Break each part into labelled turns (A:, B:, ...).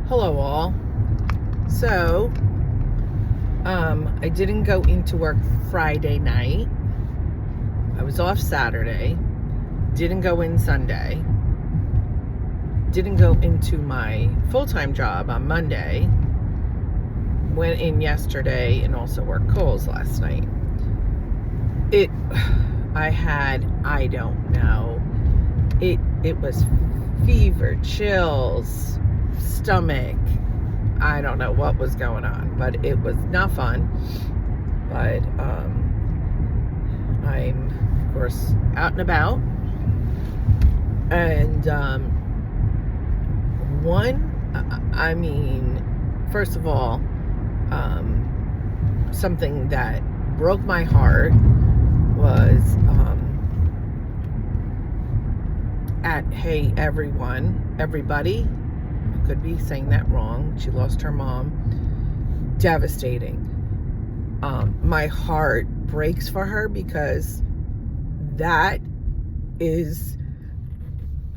A: Hello all. So, I didn't go into work Friday night. I was off Saturday. Didn't go in Sunday. Didn't go into my full-time job on Monday. Went in yesterday and also worked Kohl's last night. I don't know. It was fever, chills, stomach. I don't know what was going on, but it was not fun. But I'm of course out and about, and first of all, something that broke my heart was at Hey Everybody. I could be saying that wrong. She lost her mom. Devastating. My heart breaks for her because that is,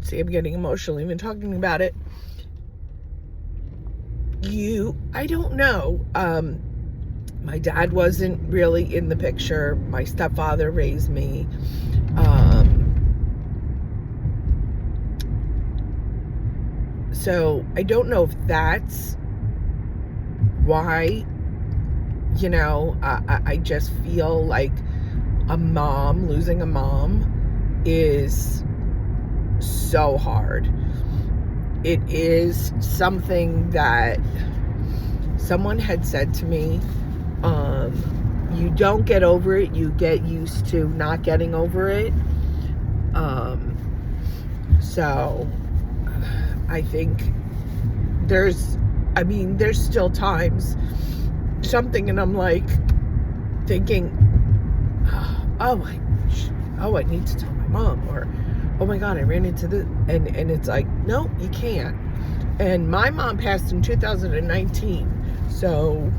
A: see, I'm getting emotional even talking about it. I don't know. My dad wasn't really in the picture. My stepfather raised me. So I don't know if that's why, I just feel like losing a mom is so hard. It is something that someone had said to me, you don't get over it, you get used to not getting over it. So I think there's still times something, and I'm like thinking, I need to tell my mom, or oh my God, I ran into this, and it's like, no, you can't. And my mom passed in 2019, so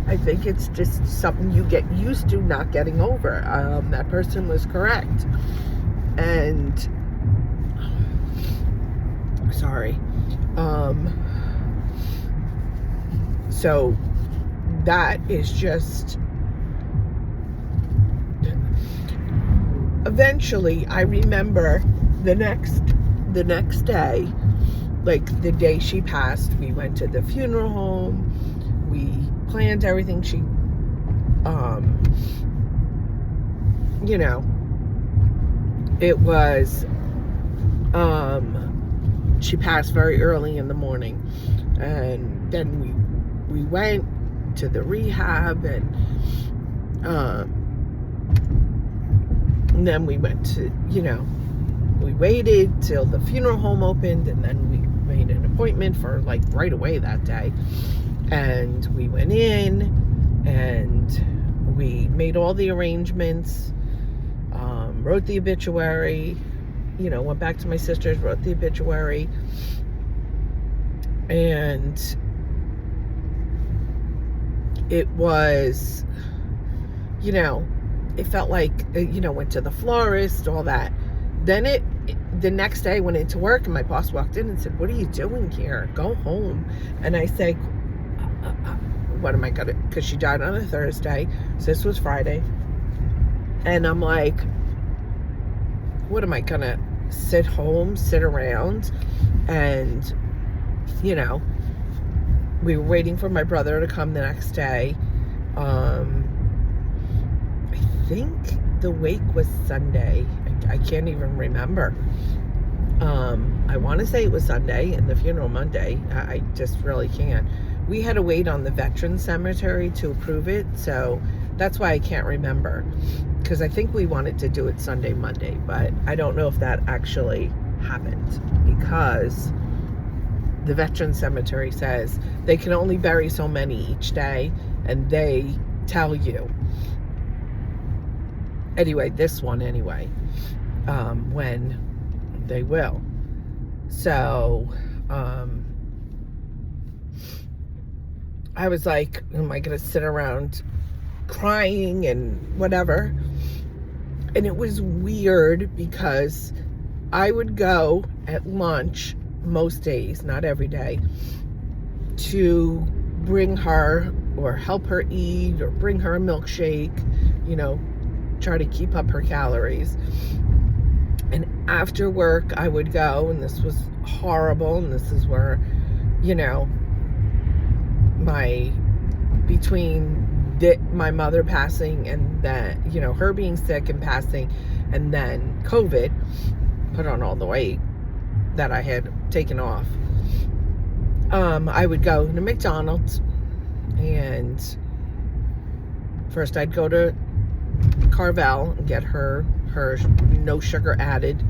A: I think it's just something you get used to not getting over. That person was correct. And sorry. So that is just, eventually I remember the next day, like the day she passed, we went to the funeral home, we planned everything. It was, she passed very early in the morning, and then we went to the rehab, and then we went to, we waited till the funeral home opened, and then we made an appointment for like right away that day, and we went in and we made all the arrangements, wrote the obituary, went back to my sister's, wrote the obituary, and it was, it felt like, went to the florist, all that. Then the next day I went into work, and my boss walked in and said, "What are you doing here? Go home." And I said, what am I gonna, because she died on a Thursday, so this was Friday, and I'm like, what am I gonna sit around? And we were waiting for my brother to come the next day. I think the wake was Sunday. I can't even remember. I want to say it was Sunday and the funeral Monday. I just really can't. We had to wait on the Veterans Cemetery to approve it, so that's why I can't remember, because I think we wanted to do it Sunday, Monday, but I don't know if that actually happened, because the Veterans Cemetery says they can only bury so many each day, and they tell you. Anyway, this one anyway, when they will. So, I was like, am I going to sit around crying and whatever? And it was weird because I would go at lunch most days, not every day, to bring her or help her eat or bring her a milkshake, try to keep up her calories. And after work, I would go, and this was horrible, and this is where, my mother passing and then, her being sick and passing, and then COVID put on all the weight that I had taken off. I would go to McDonald's, and first I'd go to Carvel and get her no sugar added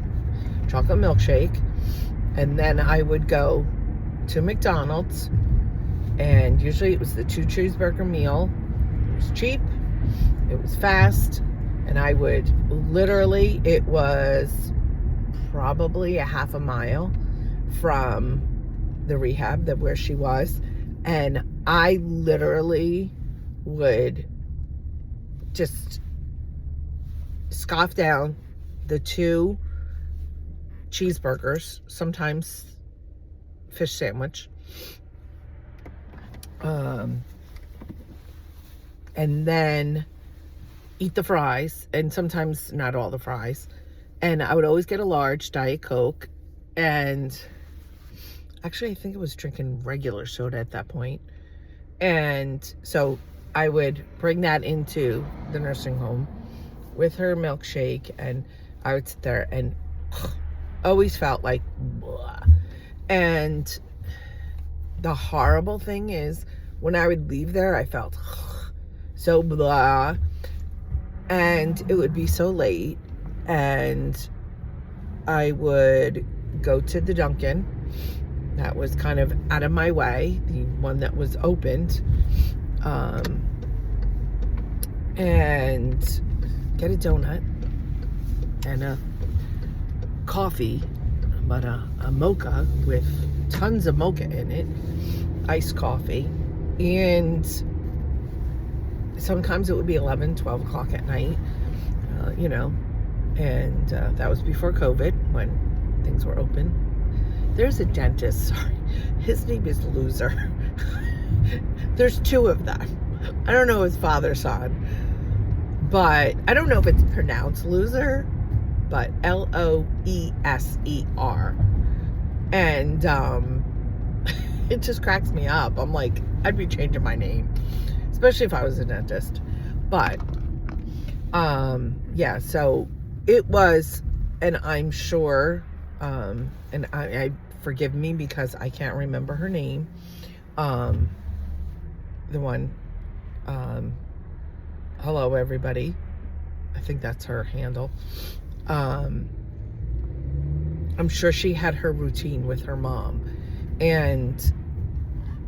A: chocolate milkshake, and then I would go to McDonald's, and usually it was the 2 cheeseburger meal. It was cheap, it was fast, and I would literally, it was probably a half a mile from the rehab where she was, and I literally would just scoff down the 2 cheeseburgers, sometimes fish sandwich, and then eat the fries, and sometimes not all the fries, and I would always get a large Diet Coke, and actually I think I was drinking regular soda at that point. And so I would bring that into the nursing home with her milkshake, and I would sit there and always felt like blah. And the horrible thing is, when I would leave there, I felt so blah, and it would be so late, and I would go to the Dunkin' that was kind of out of my way, the one that was opened, and get a donut and a coffee, but a mocha with tons of mocha in it, iced coffee, and sometimes it would be 11, 12 o'clock at night, and that was before COVID, when things were open. There's a dentist, sorry, his name is Loser. There's 2 of them. I don't know his father, son, but I don't know if it's pronounced Loser, but Loeser. And it just cracks me up. I'm like, I'd be changing my name, especially if I was a dentist. But yeah, so it was, and I'm sure, and I forgive me because I can't remember her name, the one, hello everybody, I think that's her handle. I'm sure she had her routine with her mom, and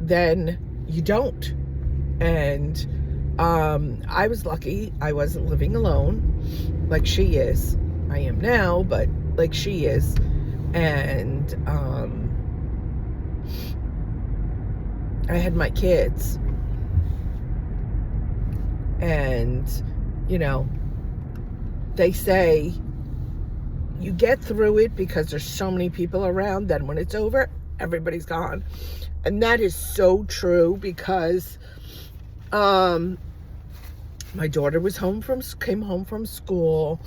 A: then you don't. And I was lucky I wasn't living alone like she is. I am now, but like she is. And I had my kids, and they say you get through it because there's so many people around, then when it's over, everybody's gone. And that is so true, because my daughter came home from school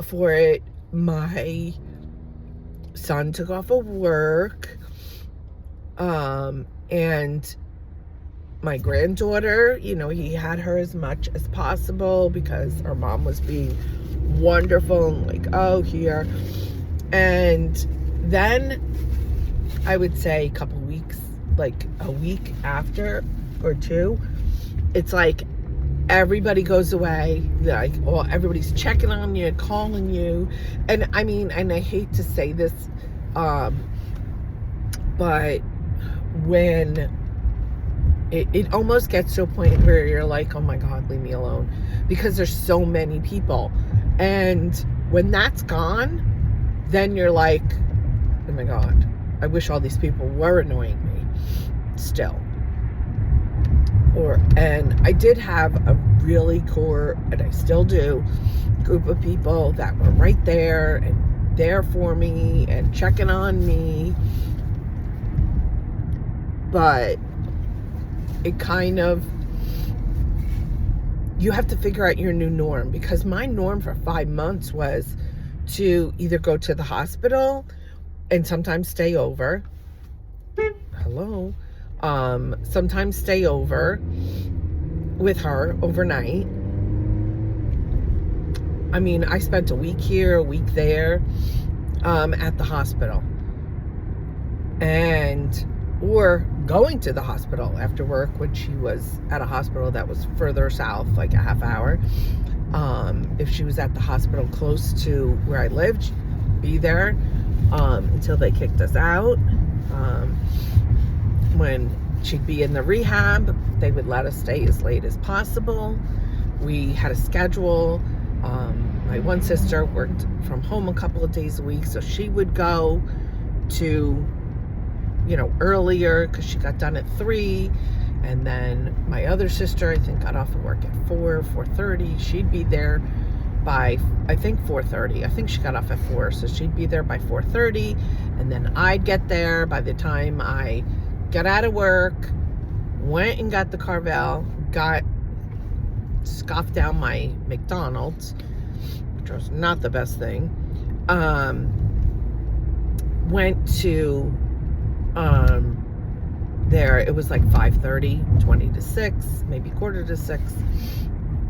A: for it. My son took off of work, and my granddaughter, he had her as much as possible because her mom was being wonderful and like, oh, here. And then I would say a couple weeks, like a week after or 2, it's like everybody goes away, like, or everybody's checking on you, calling you. And I mean, and I hate to say this, but when it almost gets to a point where you're like, oh my God, leave me alone, because there's so many people. And when that's gone, then you're like, oh my God, I wish all these people were annoying me still. And I did have a really core, and I still do, group of people that were right there and there for me and checking on me. But it kind of, you have to figure out your new norm, because my norm for 5 months was to either go to the hospital and sometimes stay over. Hello. Sometimes stay over with her overnight. I mean, I spent a week here, a week there, at the hospital. Or going to the hospital after work when she was at a hospital that was further south, like a half hour. If she was at the hospital close to where I lived, be there until they kicked us out. When she'd be in the rehab, they would let us stay as late as possible. We had a schedule. My one sister worked from home a couple of days a week, so she would go to, earlier, because she got done at 3. And then my other sister, I think, got off of work at 4:30. She'd be there by, I think, 4:30. I think she got off at 4, so she'd be there by 4:30. And then I'd get there by the time I got out of work, went and got the Carvel, scoffed down my McDonald's, which was not the best thing. Went to there. It was like 5:30, 20 to 6, maybe quarter to 6.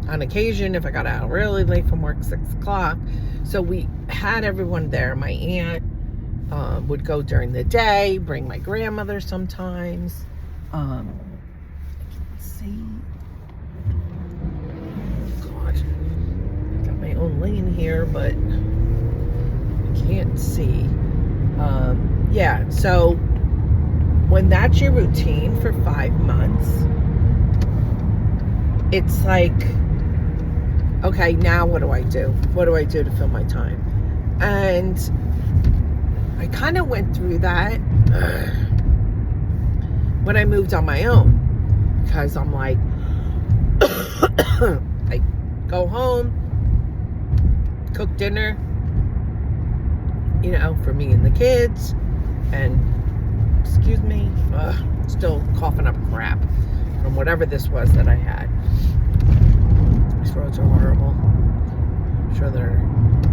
A: On occasion, if I got out really late from work, 6 o'clock. So we had everyone there. My aunt would go during the day, bring my grandmother sometimes. I can't see. God, I got my own lane here, but I can't see. Yeah, so when that's your routine for 5 months, it's like, okay, now what do I do? What do I do to fill my time? And I kind of went through that when I moved on my own, because I'm like, I go home, cook dinner, for me and the kids, and excuse me, still coughing up crap from whatever this was that I had. These roads are horrible. I'm sure they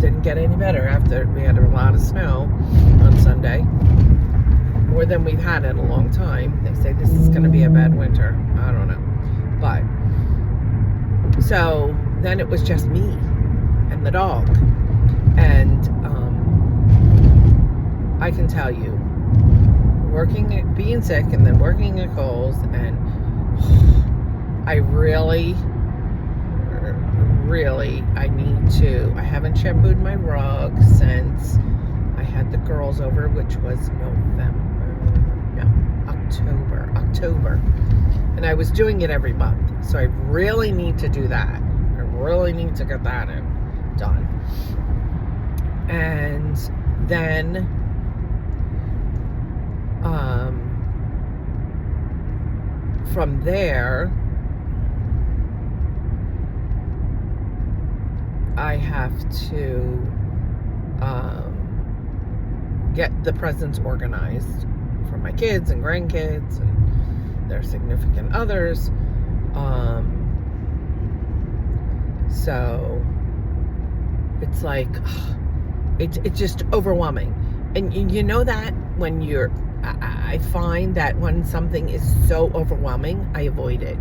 A: didn't get any better after we had a lot of snow on Sunday. More than we've had in a long time. They say this is going to be a bad winter. I don't know. But, so then it was just me and the dog. And I can tell you, being sick and then working at Kohl's, and I really, I haven't shampooed my rug since I had the girls over, which was October. And I was doing it every month. So I really need to do that. I really need to get that done. And then from there, I have to get the presents organized for my kids and grandkids and their significant others. So it's like, it's just overwhelming. And you know that when I find that when something is so overwhelming, I avoid it.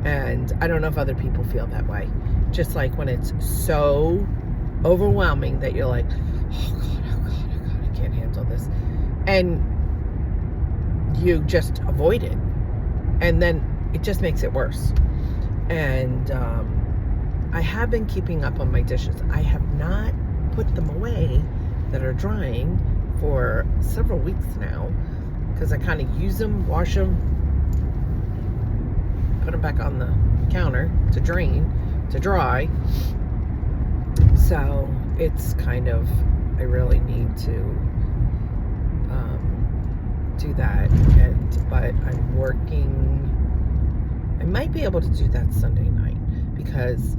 A: And I don't know if other people feel that way. Just like when it's so overwhelming that you're like, oh God, I can't handle this. And you just avoid it. And then it just makes it worse. And I have been keeping up on my dishes. I have not put them away that are drying for several weeks now, because I kind of use them, wash them, put them back on the counter to drain, to dry. So it's kind of, I really need to do that. But I'm working, I might be able to do that Sunday night, because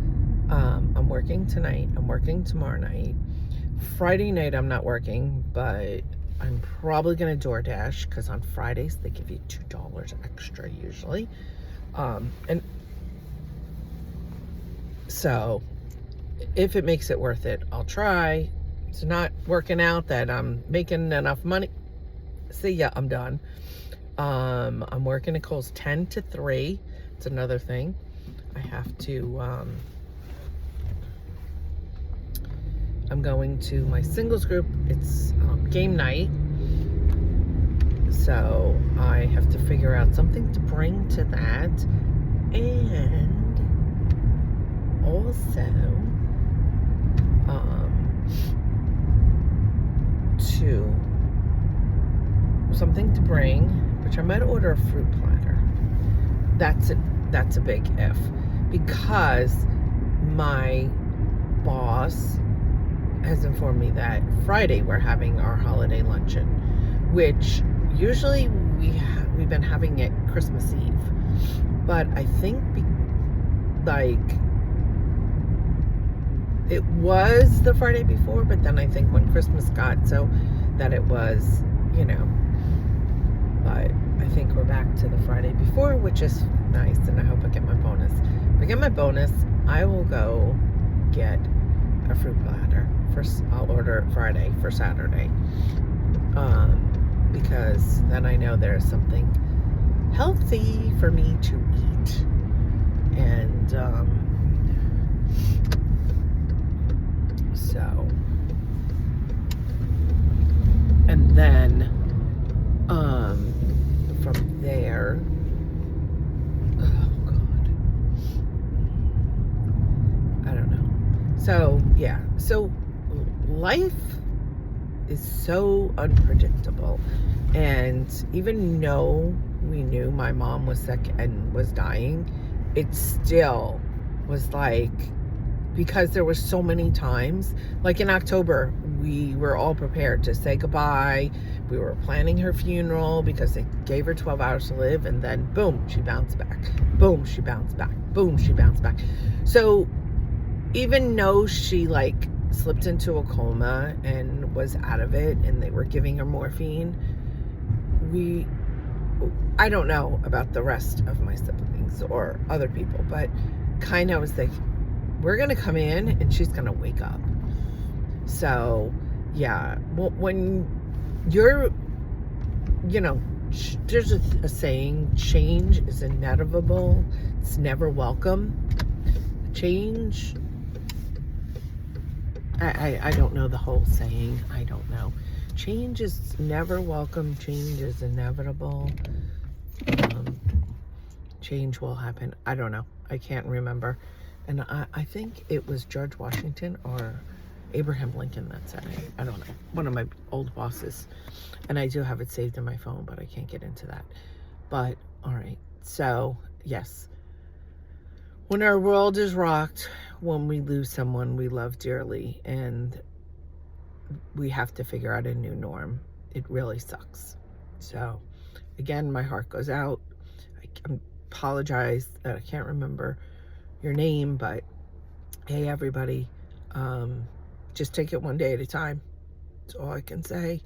A: I'm working tonight, I'm working tomorrow night. Friday night I'm not working, but I'm probably gonna DoorDash because on Fridays they give you $2 extra usually. And so if it makes it worth it, I'll try. It's not working out that I'm making enough money. See ya, I'm done. I'm working at Kohl's 10 to 3. It's another thing. I have to, I'm going to my singles group. It's game night. So I have to figure out something to bring to that. And also, to something to bring, which I might order a fruit platter. That's a big if, because my boss has informed me that Friday we're having our holiday luncheon, which usually we've been having it Christmas Eve, but I think it was the Friday before, but then I think when Christmas got so that it was, but I think we're back to the Friday before, which is nice, and I hope I get my bonus. If I get my bonus, I will go get a fruit platter. First, I'll order it Friday for Saturday, because then I know there's something healthy for me to eat, and so, and then from there, oh God, I don't know. So yeah, so life is so unpredictable, and even though we knew my mom was sick and was dying, it still was like, because there were so many times, like in October, we were all prepared to say goodbye. We were planning her funeral because they gave her 12 hours to live, and then boom, she bounced back. Boom, she bounced back. Boom, she bounced back. So even though she slipped into a coma and was out of it, and they were giving her morphine, I don't know about the rest of my siblings or other people, but kind of was like, we're gonna come in and she's gonna wake up. So yeah, when you're, there's a saying, change is inevitable, it's never welcome. Change, I don't know the whole saying, I don't know. Change is never welcome, change is inevitable. Change will happen. I don't know, I can't remember. And I think it was George Washington or Abraham Lincoln that said it. I don't know. One of my old bosses. And I do have it saved in my phone, but I can't get into that. But, all right. So, yes. When our world is rocked, when we lose someone we love dearly, and we have to figure out a new norm, it really sucks. So, again, my heart goes out. I apologize that I can't remember your name, but hey, everybody, just take it one day at a time. That's all I can say.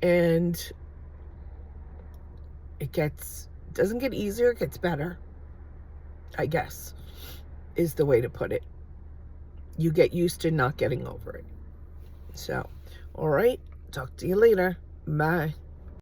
A: And it doesn't get easier, it gets better, I guess, is the way to put it. You get used to not getting over it. So, all right, talk to you later. Bye.